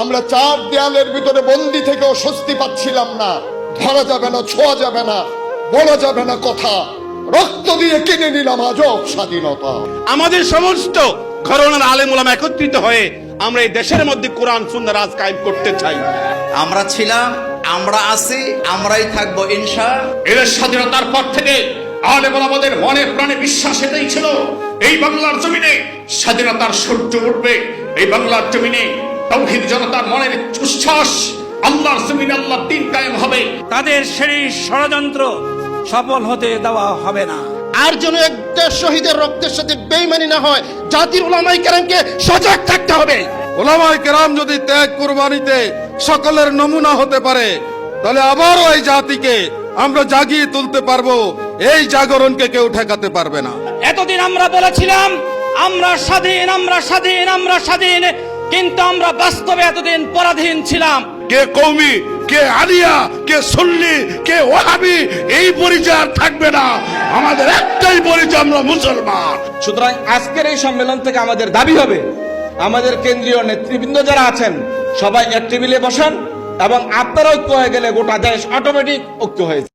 আমরা চার দেয়ালের ভিতরে বন্দি থেকেও স্বস্তি পাচ্ছিলাম না। ধরা যাবে না, ছোঁয়া যাবে না, বলা যাবে না কথা। রক্ত দিয়ে কিনে নিলাম আজব স্বাধীনতা। আমাদের সমস্ত ঘরানার আলেম ওলামা একত্রিত হয়ে আমরা এই দেশের মধ্যে কোরআন সুন্নাহ রাজ কায়েম করতে চাই। আমরা ছিলাম, আমরা আছি, আমরাই থাকবো ইনশাআল্লাহ। এর স্বাধীনতার পর থেকে আলেম ওলামাদের মনে প্রাণে বিশ্বাস এটাই ছিল, এই বাংলার জমিনে স্বাধীনতার সূর্য উঠবে। এই বাংলার জমিনে তাওহীদ জনতার মনের উচ্ছ্বাস, আল্লাহর জমিনে আল্লাহর দ্বীন কায়েম হবে। তাদের সেই ষড়যন্ত্র সফল হতে দেওয়া হবে না। আর যেন এক দেশ শহীদের রক্তের সাথে বেইমানি না হয়, জাতির উলামায়ে কেরামকে সজাগ থাকতে হবে। ওলামায়ে কেরাম যদি ত্যাগ কুরবানিতে সকলের নমুনা হতে পারে, তাহলে আবারও এই জাতিকে আমরা জাগিয়ে তুলতে পারবো। এই জাগরণকে কেউ ঠেকাতে পারবে না। এতদিন আমরা বলেছিলাম আমরা স্বাধীন, আমরা স্বাধীন, আমরা স্বাধীন, কিন্তু আমরা বাস্তবে এতদিন পরাধীন ছিলাম। কে কওমি, কে আলিয়া, কে সুন্নি, কে ওয়াহাবি, এই পরিচয় আর থাকবে না। আমাদের একটাই পরিচয়, আমরা মুসলমান। সুতরাং আজকের এই সম্মেলন থেকে আমাদের দাবি হবে, আমাদের কেন্দ্রীয় নেতৃবৃন্দ যারা আছেন সবাই এক টেবিলে বসান, এবং আপনারা ঐক্য হয়ে গেলে গোটা দেশ অটোমেটিক ঐক্য হয়েছে।